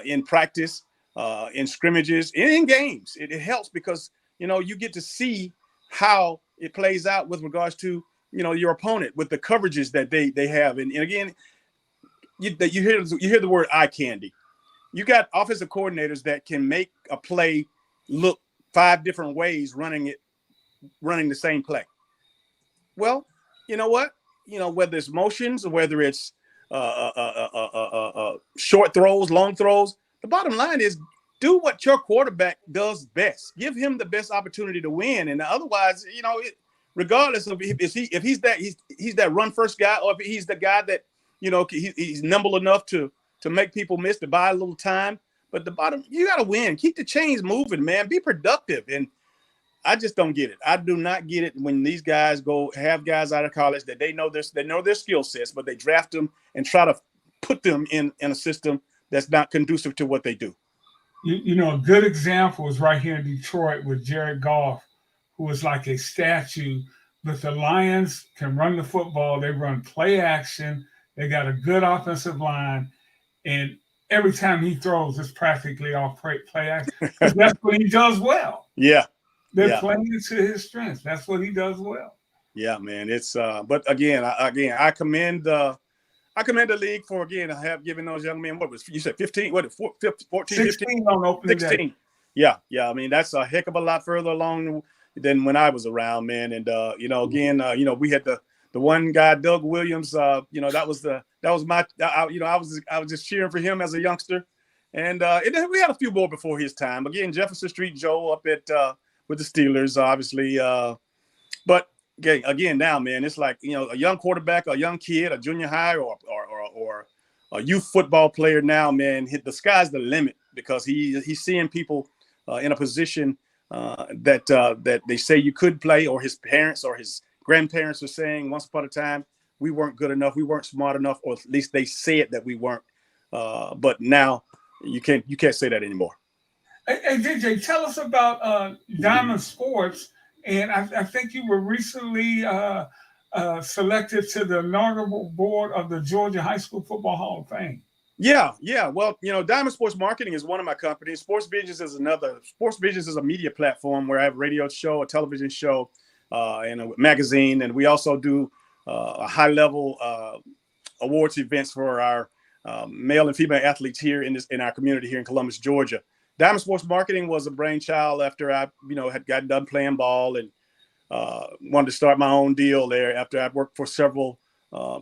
in practice, in scrimmages, in games, it helps because you get to see how it plays out with regards to your opponent with the coverages that they have, and again, you hear the word eye candy. You got offensive coordinators that can make a play look 5 different ways running the same play. Well, you know what? Whether it's motions or whether it's short throws, long throws. The bottom line is do what your quarterback does best. Give him the best opportunity to win. And otherwise, regardless of if he's that run first guy, or if he's the guy that, he's nimble enough to make people miss, to buy a little time. But you got to win. Keep the chains moving, man. Be productive. And I just don't get it. I do not get it when these guys have guys out of college that they know their skill sets, but they draft them and try to put them in a system that's not conducive to what they do. You know, a good example is right here in Detroit with Jared Goff, who is like a statue. But the Lions can run the football. They run play action. They got a good offensive line. And every time he throws, it's practically off play action. That's what he does well. Yeah. They're playing to his strengths. That's what he does well. Yeah, man. It's but again, I commend the league for have given those young men, what was you said 15, 14, 16 on opening 16. day. Yeah. I mean, that's a heck of a lot further along than when I was around, man. And we had the one guy, Doug Williams, that was my I was just cheering for him as a youngster. And we had a few more before his time. Again, Jefferson Street Joe up at with the Steelers, obviously. But again, now, man, it's like, a young quarterback, a young kid, a junior high or a youth football player now, man, the sky's the limit because he's seeing people in a position that they say you could play, or his parents or his grandparents are saying once upon a time we weren't good enough, we weren't smart enough, or at least they said that we weren't. But now you can't say that anymore. Hey, DJ, tell us about Diamond Sports. And I think you were recently selected to the inaugural board of the Georgia High School Football Hall of Fame. Yeah. Well, Diamond Sports Marketing is one of my companies. Sports Visions is another. Sports Visions is a media platform where I have a radio show, a television show, and a magazine. And we also do high-level awards events for our male and female athletes here in our community here in Columbus, Georgia. Diamond Sports Marketing was a brainchild after I, had gotten done playing ball and wanted to start my own deal there after I worked for several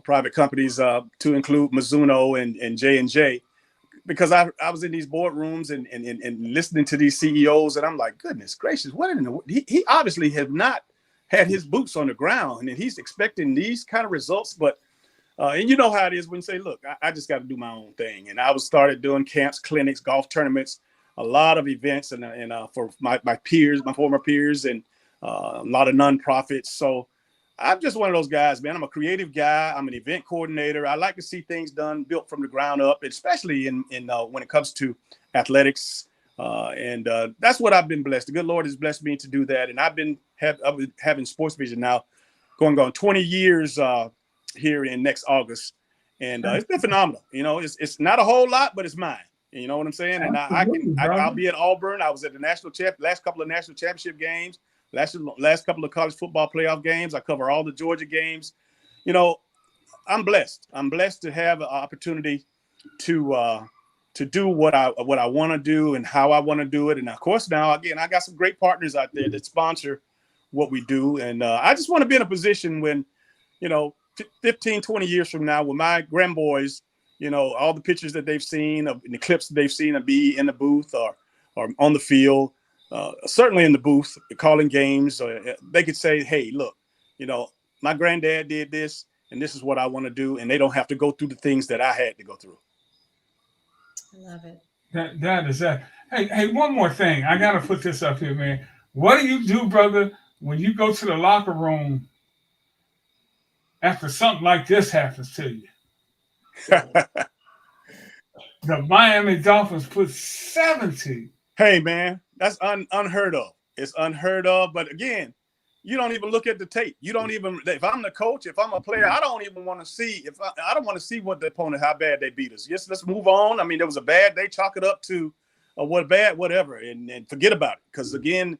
private companies to include Mizuno and J&J, because I was in these boardrooms and listening to these CEOs, and I'm like, goodness gracious, what in the he obviously has not had his boots on the ground, and he's expecting these kind of results. But and you know how it is when you say, look, I just got to do my own thing. And I started doing camps, clinics, golf tournaments, a lot of events, and for my peers, my former peers, and a lot of nonprofits. So I'm just one of those guys, man. I'm a creative guy. I'm an event coordinator. I like to see things done, built from the ground up, especially in when it comes to athletics. And that's what I've been blessed. The good Lord has blessed me to do that. And I've been having Sports Vision now going on 20 years here in next August. And it's been phenomenal. It's not a whole lot, but it's mine. You know what I'm saying? And I'll be at Auburn. I was at the last couple of national championship games, last couple of college football playoff games. I cover all the Georgia games. I'm blessed. I'm blessed to have an opportunity to do what I want to do and how I want to do it. And of course, now again, I got some great partners out there that sponsor what we do. And I just want to be in a position when, 15, 20 years from now, when my grandboys, all the pictures that they've seen and the clips that they've seen of me in the booth or on the field, certainly in the booth, calling games, they could say, hey, look, my granddad did this, and this is what I want to do. And they don't have to go through the things that I had to go through. I love it. That is that. Hey, one more thing. I got to put this up here, man. What do you do, brother, when you go to the locker room after something like this happens to you? The Miami Dolphins put 70. Hey, man, that's unheard of. It's unheard of. But again, you don't even look at the tape. You don't even, if I'm the coach, if I'm a player, I don't even want to see, I don't want to see what the opponent, how bad they beat us. Yes, let's move on. I mean, there was a bad, they chalk it up to whatever, and forget about it. Because again,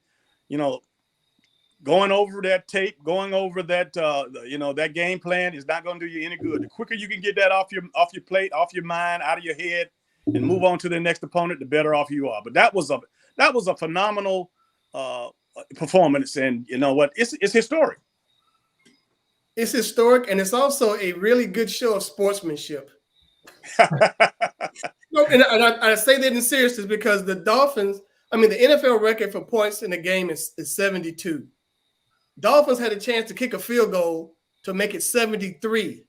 going over that tape, going over that, that game plan is not going to do you any good. The quicker you can get that off your plate, off your mind, out of your head, and move on to the next opponent, the better off you are. But that was a phenomenal performance, and you know what? It's historic. It's historic, and it's also a really good show of sportsmanship. And I say that in seriousness because the Dolphins, the NFL record for points in the game is 72. Dolphins had a chance to kick a field goal to make it 73,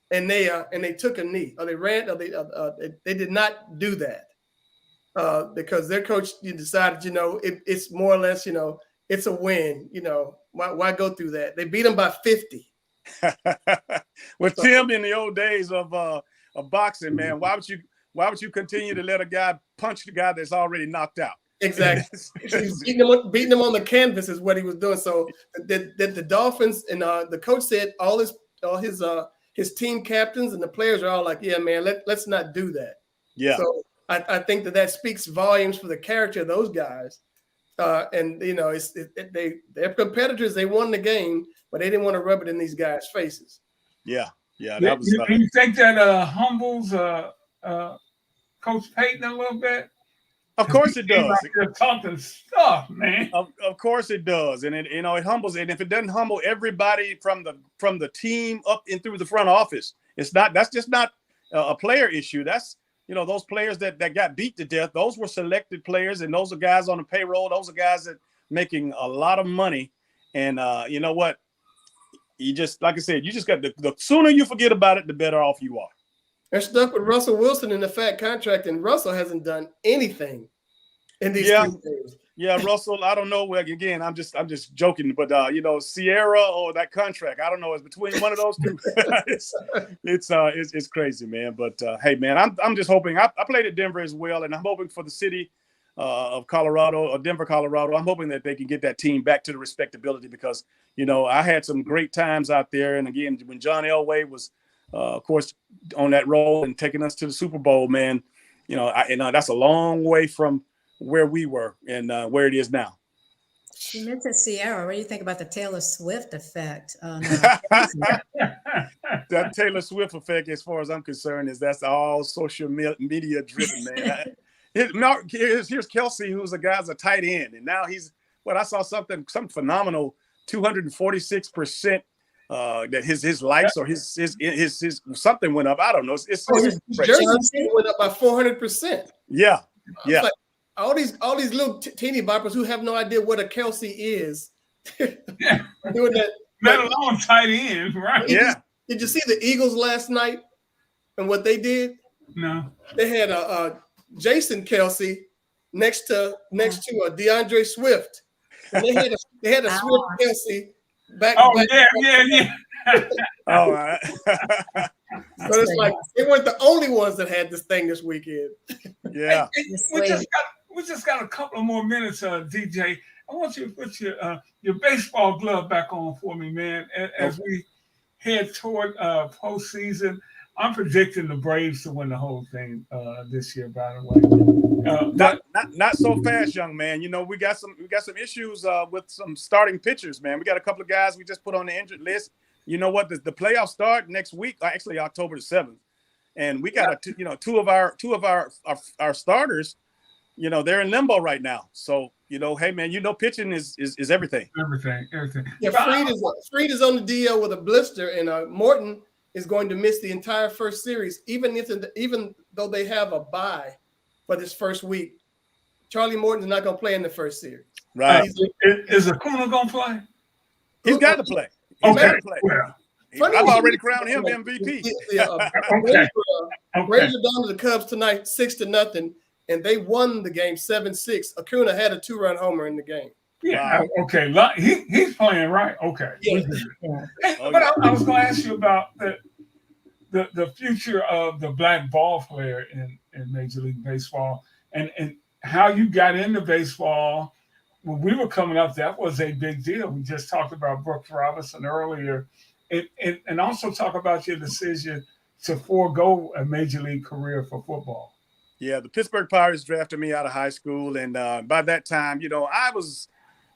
and they took a knee, or they ran, or they did not do that because their coach decided, it's more or less, it's a win. You know, why go through that? They beat them by 50. Well, Tim, in the old days of boxing, man, why would you continue to let a guy punch the guy that's already knocked out? Exactly. He's beating him on the canvas is what he was doing. So the Dolphins and the coach said all his team captains and the players are all like, yeah, man, let's not do that. Yeah. So I think that speaks volumes for the character of those guys. And you know, they're competitors. They won the game, but they didn't want to rub it in these guys' faces. Yeah. That was. You think that humbles Coach Payton a little bit? Of course it does. You're talking stuff, man. Of course it does, and it humbles. And if it doesn't humble everybody from the team up and through the front office, that's just not a player issue. That's those players that got beat to death. Those were selected players, and those are guys on the payroll. Those are guys that making a lot of money. And you know what? You just, like I said, you just got the sooner you forget about it, the better off you are. They're stuck with Russell Wilson in the fat contract, and Russell hasn't done anything in these 3 games. Yeah, Russell, I don't know. Again, I'm just joking, but Sierra or that contract, I don't know. It's between one of those two. It's crazy, man. But hey, man, I'm just hoping. I played at Denver as well, and I'm hoping for the city of Colorado or Denver, Colorado. I'm hoping that they can get that team back to the respectability because I had some great times out there. And again, when John Elway was, of course, on that role and taking us to the Super Bowl, man, that's a long way from where we were and where it is now. You mentioned Sierra. What do you think about the Taylor Swift effect? That Taylor Swift effect, as far as I'm concerned, that's all social media driven, man. Here's Kelsey, who's a tight end, and now I saw some phenomenal 246%. That his likes or his something went up. I don't know. His jersey went up by 400%. Yeah. Like all these little teeny boppers who have no idea what a Kelsey is. Yeah. Doing that. Let alone tight end, right? Yeah. Did you see the Eagles last night and what they did? No. They had a Jason Kelsey next to a DeAndre Swift. And they had a Swift Kelsey. Back. Yeah. All right. But it's like they weren't the only ones that had this thing this weekend. Yeah. We just got a couple of more minutes, DJ. I want you to put your baseball glove back on for me, man. As we head toward postseason, I'm predicting the Braves to win the whole thing this year. By the way, not so fast, young man. We got some issues with some starting pitchers, man. We got a couple of guys we just put on the injured list. You know what? The playoffs start next week, actually October the 7th, and we got two of our starters. They're in limbo right now. So hey man, pitching is everything. Everything. Yeah, Fried is on the DL with a blister, and Morton is going to miss the entire first series, even though they have a bye for this first week. Charlie Morton's not going to play in the first series. Right. Is Acuna going to play? He's got to play. I've already crowned him MVP. Braves are down to the Cubs tonight, 6-0, and they won the game 7-6. Acuna had a 2-run homer in the game. Yeah. Wow. Okay. He's playing, right? Okay. Yeah. But I was going to ask you about the future of the black ball player in Major League Baseball and how you got into baseball. When we were coming up, that was a big deal. We just talked about Brooks Robinson earlier, and also talk about your decision to forego a Major League career for football. Yeah, the Pittsburgh Pirates drafted me out of high school, and by that time,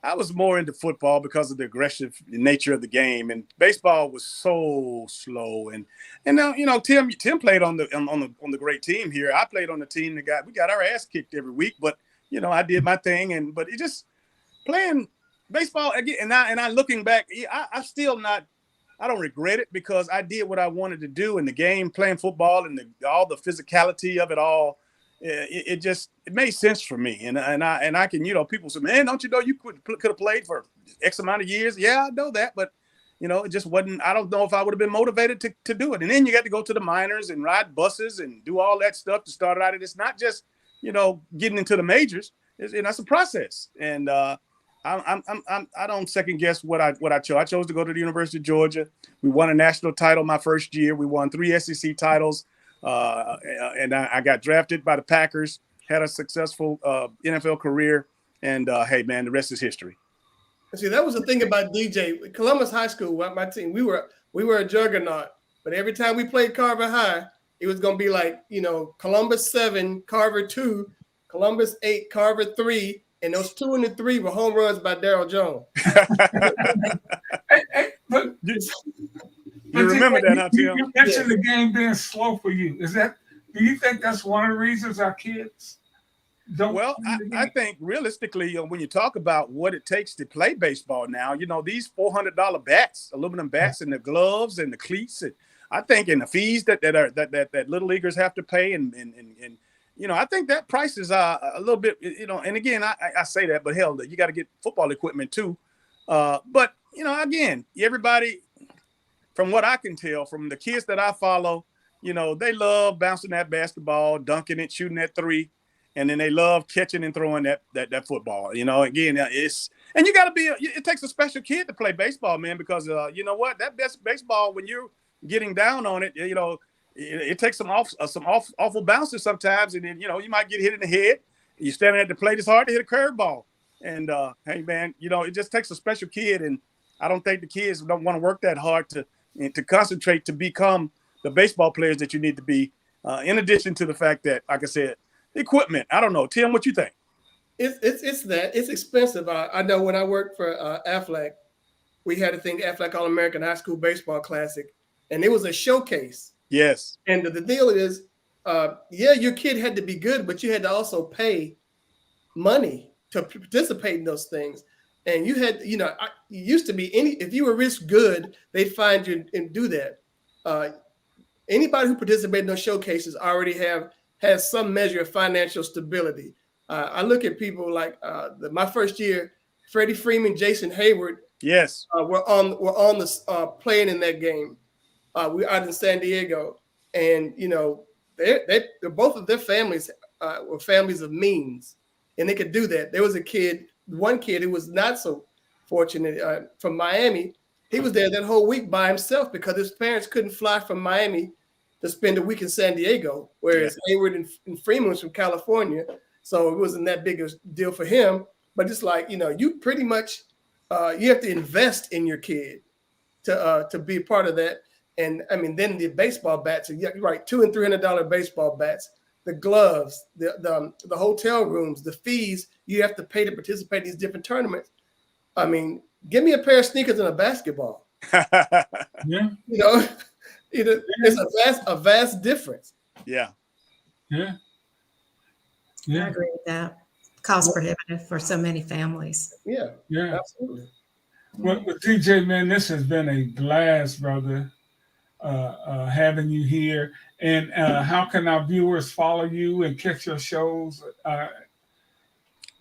I was more into football because of the aggressive nature of the game, and baseball was so slow. And Tim played on the great team here. I played on the team we got our ass kicked every week, but I did my thing. But it just playing baseball again. And I looking back, I still not. I don't regret it because I did what I wanted to do in the game, playing football and all the physicality of it all. It made sense for me, and I can people say, man, don't you know you could have played for X amount of years? Yeah, I know that, but it just wasn't. I don't know if I would have been motivated to do it. And then you got to go to the minors and ride buses and do all that stuff to start out. It's not just getting into the majors. That's a process. And I don't second guess what I chose. I chose to go to the University of Georgia. We won a national title my first year. We won 3 SEC titles, and I got drafted by the Packers. Had a successful NFL career, and hey, man, the rest is history. See, that was the thing about DJ. Columbus High School, my team, we were a juggernaut. But every time we played Carver High, it was going to be like, Columbus 7, Carver 2, Columbus 8, Carver 3, and those 2 and the 3 were home runs by Darryl Jones. But you remember that, huh, Tim? You mentioned the game being slow for you. Do you think that's one of the reasons our kids don't? Well, I think realistically, when you talk about what it takes to play baseball now, these $400 bats, aluminum bats, and the gloves and the cleats, and I think, and the fees that little leaguers have to pay, and I think that price is a little bit, and again, I say that, but hell, you got to get football equipment too. But again, everybody, from what I can tell, from the kids that I follow, they love bouncing that basketball, dunking it, shooting that 3. And then they love catching and throwing that football. Again, and you got to it takes a special kid to play baseball, man, because you know what, that best baseball, when you're getting down on it, it takes some awful bounces sometimes, and then you might get hit in the head. You're standing at the plate; it's hard to hit a curveball. And hey, man, it just takes a special kid, and I don't think the kids don't want to work that hard to concentrate to become the baseball players that you need to be. In addition to the fact that, like I said, equipment. I don't know, Tim. What you think? It's expensive. I know when I worked for Aflac, we had a thing, Aflac All-American High School Baseball Classic, and it was a showcase. Yes. And the deal is, your kid had to be good, but you had to also pay money to participate in those things. And you had, it used to be if you were risk good, they'd find you and do that. Anybody who participated in those showcases already has some measure of financial stability. I look at people like my first year, Freddie Freeman, Jason Hayward. Yes, were on the playing in that game. We out in San Diego, and they're both of their families were families of means, and they could do that. There was one kid who was not so fortunate from Miami. He was there that whole week by himself because his parents couldn't fly from Miami to spend a week in San Diego, whereas Hayward and Freeman was from California. So it wasn't that big a deal for him. But it's like, you pretty much, you have to invest in your kid to be a part of that. And I mean, then the baseball bats, you're right, $200 and $300 baseball bats, the gloves, the hotel rooms, the fees you have to pay to participate in these different tournaments. I mean, give me a pair of sneakers and a basketball. Yeah. It's a vast difference. Yeah. Yeah. I agree with that. Cost prohibitive for so many families. Yeah. Yeah. Absolutely. Well, DJ, man, this has been a blast, brother, having you here. And how can our viewers follow you and catch your shows?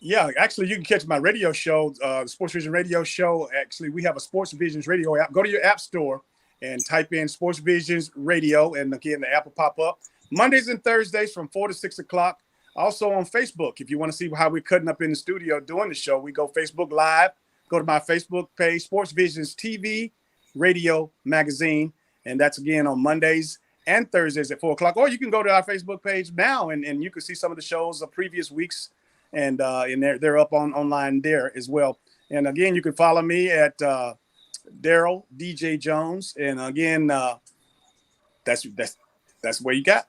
Yeah, actually, you can catch my radio show, the Sports Vision Radio Show. Actually, we have a Sports Visions Radio app. Go to your app store and type in Sports Visions Radio, and again, the app will pop up. Mondays and Thursdays from 4 to 6 o'clock. Also on Facebook, if you want to see how we're cutting up in the studio doing the show, we go Facebook Live. Go to my Facebook page, Sports Visions TV, Radio, Magazine, and that's again on Mondays and Thursdays at 4 o'clock. Or you can go to our Facebook page now, and you can see some of the shows of previous weeks, and they're up online there as well. And again, you can follow me at Daryl DJ Jones, and again, that's where you got.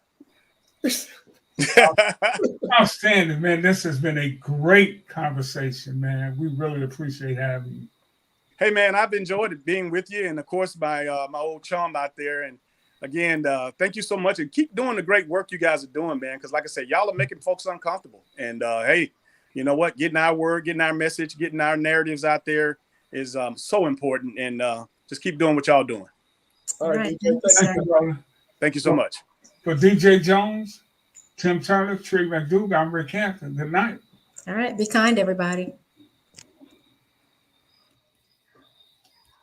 Outstanding, man. This has been a great conversation, man. We really appreciate having you. Hey, man, I've enjoyed it being with you, and of course, my old chum out there. And again, thank you so much, and keep doing the great work you guys are doing, man. Because like I said, y'all are making folks uncomfortable. And hey, you know what? Getting our word, getting our message, getting our narratives out there is so important. And just keep doing what y'all doing. All right, DJ, Thank you, brother. Thank you so much. For DJ Jones, Tim Turner, Trey McDougal, I'm Rick Hampton. Good night. All right. Be kind, everybody.